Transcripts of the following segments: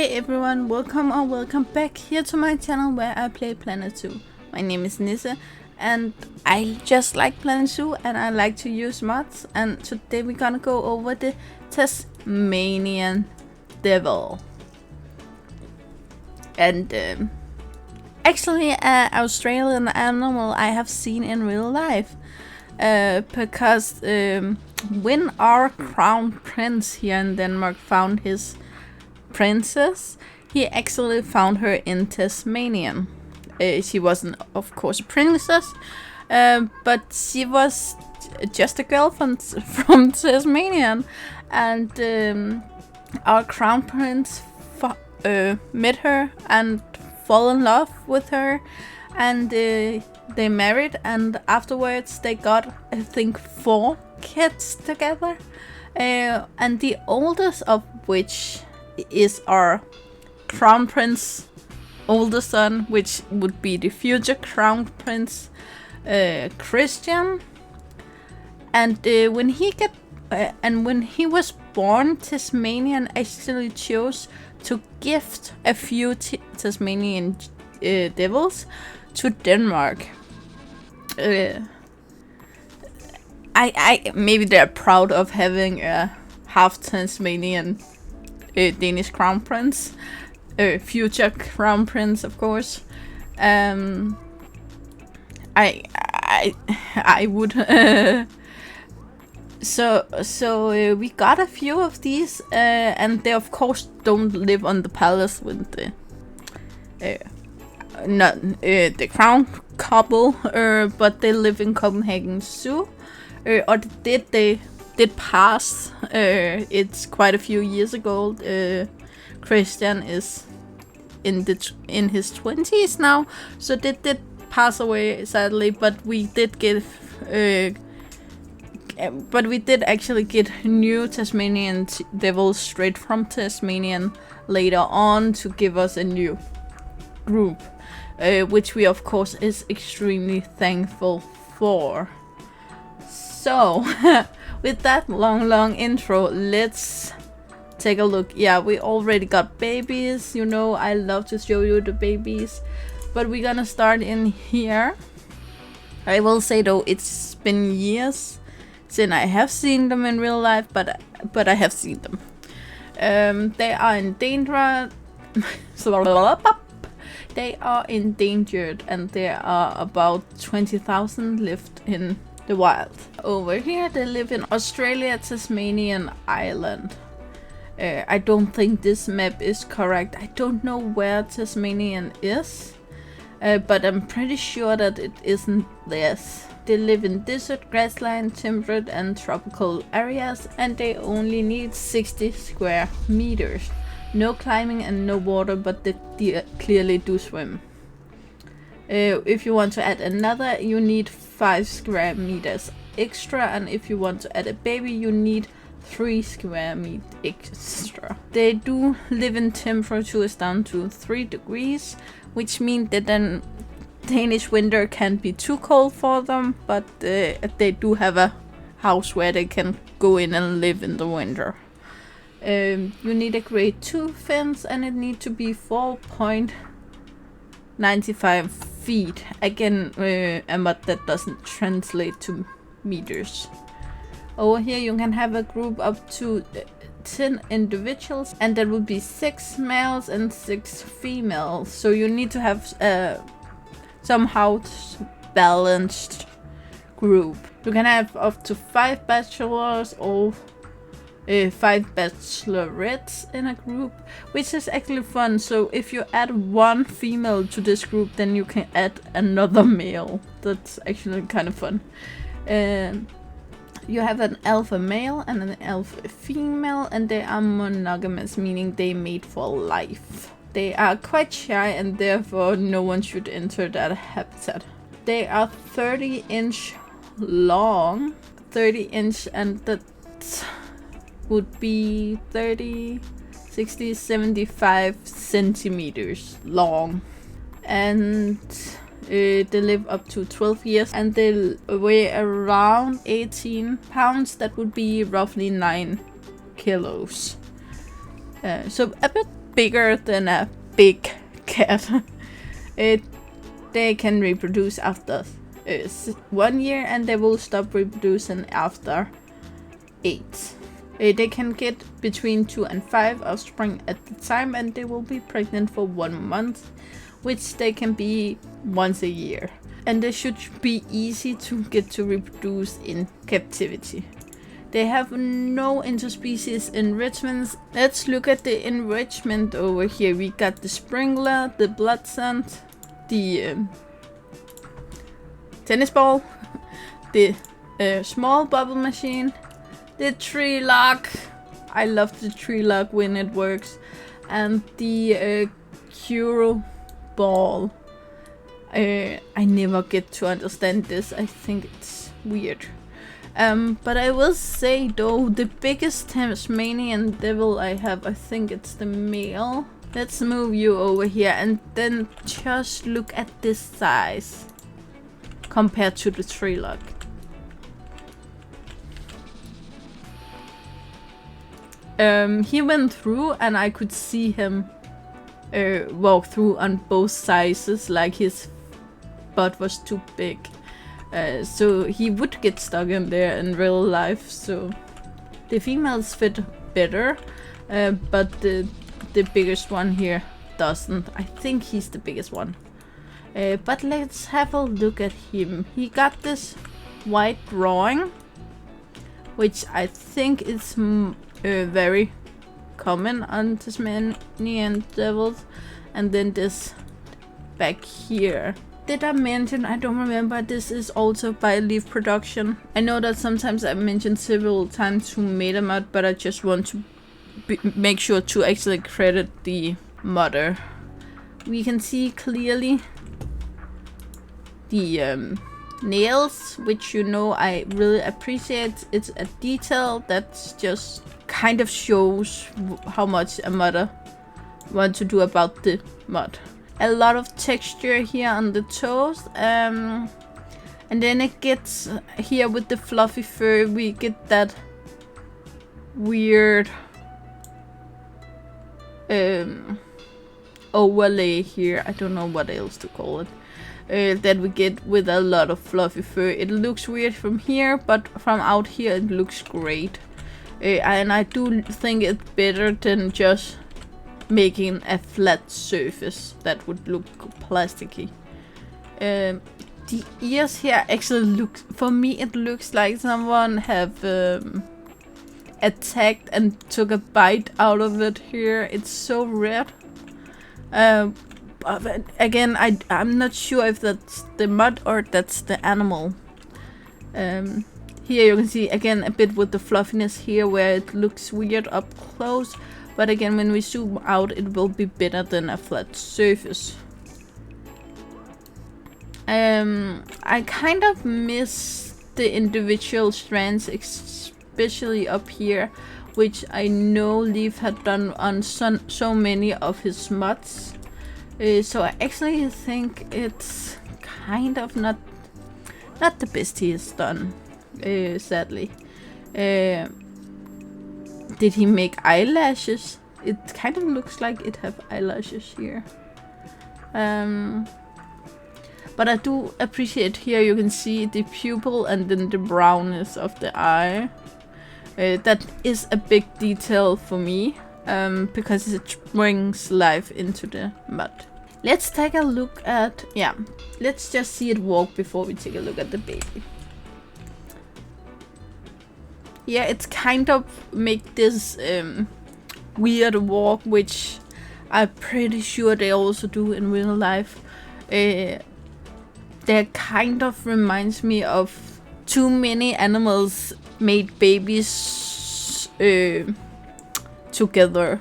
Hey everyone, welcome or welcome back here to my channel where I play Planet Zoo. My name is Nisse and I just like Planet Zoo and I like to use mods, and today we're gonna go over the Tasmanian Devil. And actually an Australian animal I have seen in real life, because when our crown prince here in Denmark found his princess, he actually found her in Tasmania. She wasn't, of course, a princess, but she was just a girl from Tasmania, and our crown prince met her and fell in love with her, and they married, and afterwards they got, I think, 4 kids together, and the oldest of which is our crown prince older son, which would be the future crown prince Christian. And when he was born, Tasmanian actually chose to gift a few Tasmanian devils to Denmark. I maybe they're proud of having a half Tasmanian Danish crown prince, future crown prince, of course. I would. So we got a few of these, and they of course don't live on the palace with the crown couple, but they live in Copenhagen Zoo, or they did pass. It's quite a few years ago. Christian is in his 20s now, so they did pass away sadly. But we did get, actually get new Tasmanian devils straight from Tasmanian later on to give us a new group, which we of course is extremely thankful for. So. With that long intro, let's take a look. Yeah, we already got babies. You know, I love to show you the babies. But we're gonna start in here. I will say though, it's been years since I have seen them in real life, but I have seen them. They are in danger. They are endangered, and there are about 20,000 left in the wild. Over here they live in Australia, Tasmanian Island. I don't think this map is correct. I don't know where Tasmanian is, but I'm pretty sure that it isn't this. They live in desert, grassland, temperate and tropical areas, and they only need 60 square meters. No climbing and no water, but they clearly do swim. If you want to add another, you need 5 square meters extra, and if you want to add a baby, you need 3 square meters extra. They do live in temperatures down to 3 degrees, which means that then Danish winter can't be too cold for them, but they do have a house where they can go in and live in the winter. You need a grade 2 fence, and it needs to be 4.95 feet. Again, a mod that doesn't translate to meters. Over here you can have a group up to 10 individuals, and there will be 6 males and 6 females. So you need to have somehow balanced group. You can have up to 5 bachelors or 5 bachelorettes in a group, which is actually fun. So if you add 1 female to this group, then you can add another male. That's actually kind of fun. You have an alpha male and an alpha female, and they are monogamous, meaning they mate for life. They are quite shy, and therefore no one should enter that habitat. They are 30-inch long, 30-inch, and that would be 30, 60, 75 centimeters long. And they live up to 12 years, and they weigh around 18 pounds. That would be roughly 9 kilos. So a bit bigger than a big cat. They can reproduce after 1 year, and they will stop reproducing after 8. They can get between 2 and 5 offspring at the time, and they will be pregnant for 1 month, which they can be once a year. And they should be easy to get to reproduce in captivity. They have no interspecies enrichments. Let's look at the enrichment over here. We got the sprinkler, the blood scent, the tennis ball, the small bubble machine, the tree lock. I love the tree lock when it works. And the Curo ball. I never get to understand this. I think it's weird. But I will say though, the biggest Tasmanian Devil I have, I think it's the male. Let's move you over here and then just look at this size compared to the tree lock. He went through and I could see him walk through on both sizes, like his butt was too big. So he would get stuck in there in real life, so the females fit better, but the biggest one here doesn't. I think he's the biggest one. But let's have a look at him. He got this white drawing, which I think is very common on Tasmanian Devils, and then this back here. Did I mention, I don't remember, this is also by LeafProductions. I know that sometimes I mentioned several times who made a mod, but I just want to make sure to actually credit the modder. We can see clearly the nails, which you know I really appreciate. It's a detail that just kind of shows how much a modder wants to do about the mod. A lot of texture here on the toes, and then it gets here with the fluffy fur, we get that weird overlay here. I don't know what else to call it, that we get with a lot of fluffy fur. It looks weird from here, but from out here it looks great, and I do think it's better than just making a flat surface that would look plasticky. The ears here actually look, for me it looks like someone have attacked and took a bite out of it here. It's so red. But again, I'm not sure if that's the mud or that's the animal. Here you can see again a bit with the fluffiness here where it looks weird up close. But again, when we zoom out, it will be better than a flat surface. I kind of miss the individual strands, especially up here, which I know Leaf had done on so many of his mods. So I actually think it's kind of not the best he has done, sadly. Did he make eyelashes? It kind of looks like it have eyelashes here. But I do appreciate here you can see the pupil and then the brownness of the eye. That is a big detail for me, because it brings life into the mud. Let's take a look at, let's just see it walk before we take a look at the baby. Yeah, it's kind of make this weird walk, which I'm pretty sure they also do in real life. That kind of reminds me of too many animals made babies together.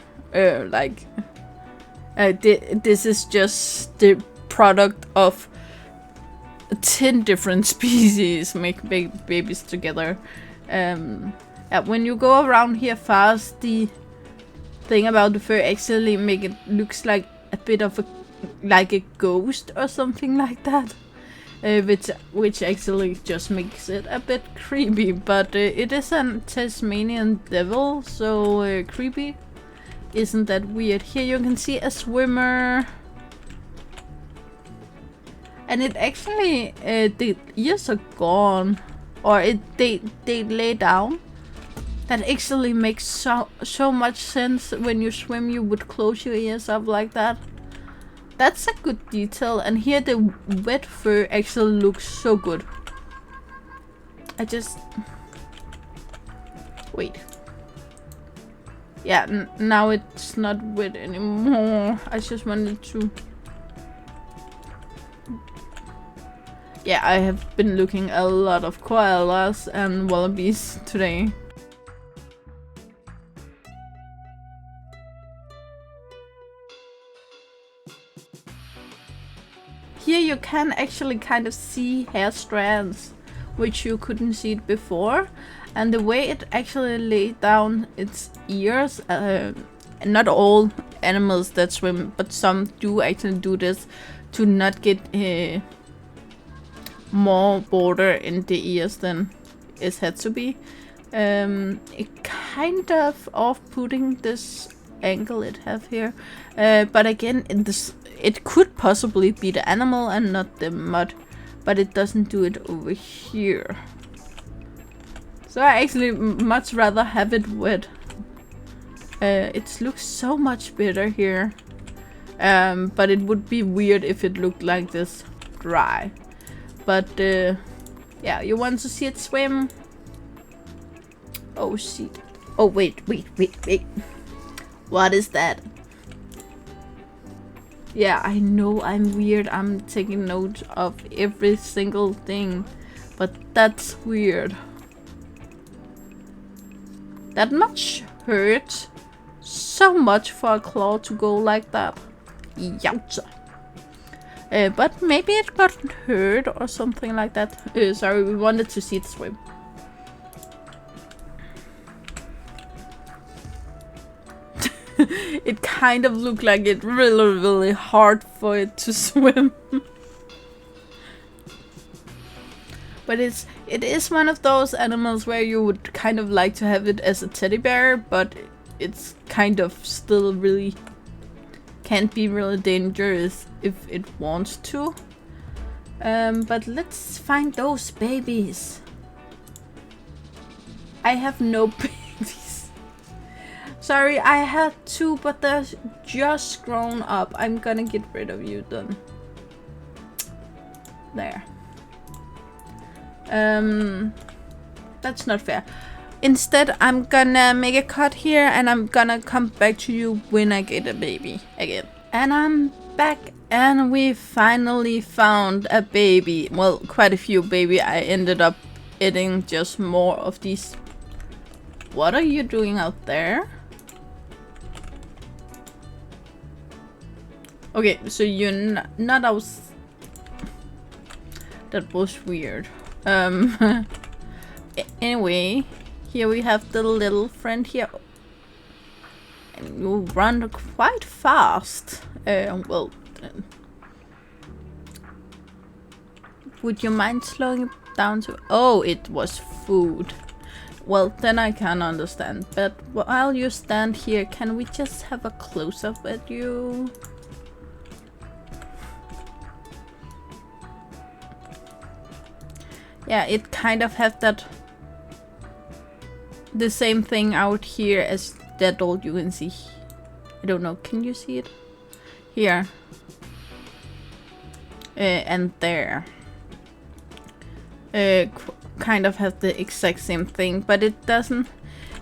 This is just the product of 10 different species make babies together. When you go around here fast, the thing about the fur actually make it looks like a bit of like a ghost or something like that, which actually just makes it a bit creepy. But it is a Tasmanian Devil, so creepy isn't that weird. Here you can see a swimmer. And it actually, the ears are gone. Or they lay down. That actually makes so much sense. When you swim, you would close your ears up like that. That's a good detail. And here the wet fur actually looks so good. I just... Wait. Yeah, now it's not wet anymore. I just wanted to... Yeah, I have been looking a lot of koalas and wallabies today. Here you can actually kind of see hair strands, which you couldn't see it before. And the way it actually laid down its ears, not all animals that swim, but some do actually do this to not get more border in the ears than it had to be. It kind of off-putting, this angle it have here, but again, it could possibly be the animal and not the mud, but it doesn't do it over here. So I actually much rather have it wet. It looks so much better here, but it would be weird if it looked like this dry. But yeah, you want to see it swim? Oh shit. Oh wait. What is that? Yeah, I know I'm weird. I'm taking note of every single thing. But that's weird. That much hurt. So much for a claw to go like that. Yowza. But maybe it got hurt or something like that. Sorry, we wanted to see it swim. It kind of looked like it really hard for it to swim. But it is one of those animals where you would kind of like to have it as a teddy bear, but it's kind of still really can't be really dangerous if it wants to. But let's find those babies. I have no babies. Sorry, I had two, but they're just grown up. I'm gonna get rid of you then. There. That's not fair. Instead, I'm gonna make a cut here and I'm gonna come back to you when I get a baby again. And I'm back and we finally found a baby. Well, quite a few baby. I ended up eating just more of these. What are you doing out there? Okay, so you're not out. That was weird. Anyway, here we have the little friend here. And you run quite fast. Well, would you mind slowing it down to... Oh, it was food. Well, then I can understand. But while you stand here, can we just have a close-up at you? Yeah, it kind of has that... The same thing out here as that old you can see. I don't know, can you see it? Here. And there. Kind of have the exact same thing, but it doesn't...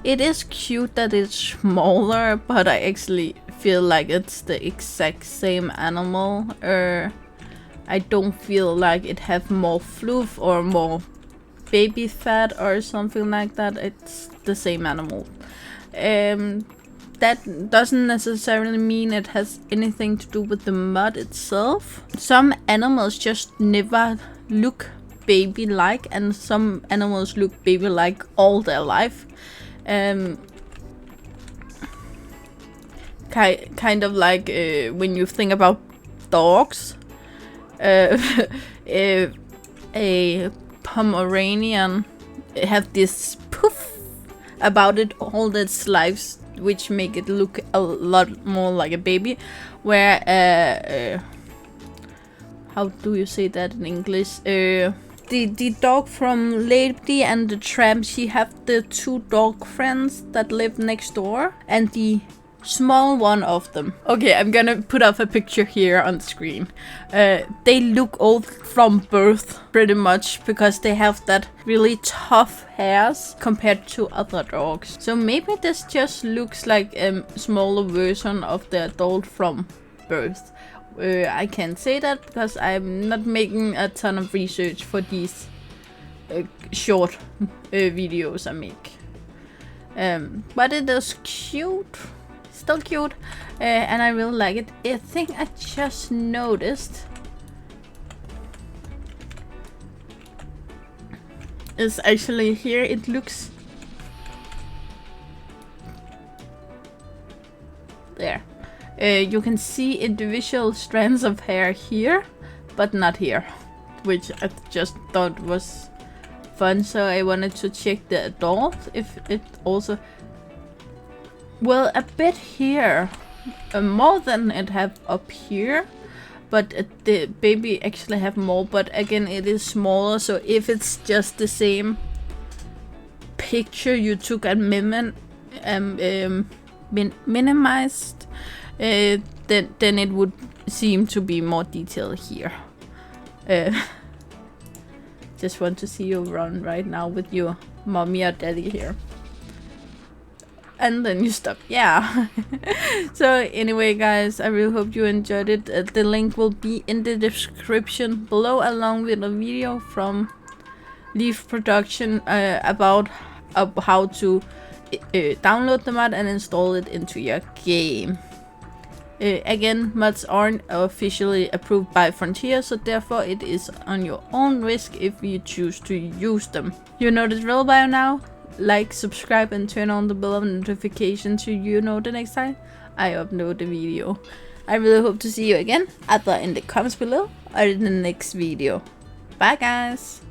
It is cute that it's smaller, but I actually feel like it's the exact same animal. I don't feel like it have more fluff or more baby fat or something like that. It's the same animal. That doesn't necessarily mean it has anything to do with the mud itself. Some animals just never look baby-like, and some animals look baby-like all their life. Kind of like when you think about dogs. A Pomeranian have this poof about it all its lives which make it look a lot more like a baby. Where how do you say that in English? The dog from Lady and the Tramp, she have the 2 dog friends that live next door, and the small one of them. Okay, I'm gonna put up a picture here on the screen. They look old from birth, pretty much, because they have that really tough hairs compared to other dogs. So maybe this just looks like a smaller version of the adult from birth. I can't say that because I'm not making a ton of research for these short videos I make. But it is cute. Still cute, and I really like it. I think I just noticed is actually here. It looks there. You can see individual strands of hair here, but not here, which I just thought was fun. So I wanted to check the adult if it also. Well, a bit here, more than it have up here, but the baby actually have more. But again, it is smaller, so if it's just the same picture you took and minimized, then it would seem to be more detailed here. Just want to see you run right now with your mommy or daddy here. And then you stop. Yeah. So anyway, guys, I really hope you enjoyed it. The link will be in the description below, along with a video from LeafProductions about how to download the mod and install it into your game. Again, mods aren't officially approved by Frontier, so therefore it is on your own risk if you choose to use them. You know the drill by now. Like, subscribe, and turn on the bell of notification so you know the next time I upload a video. I really hope to see you again, either in the comments below or in the next video. Bye, guys!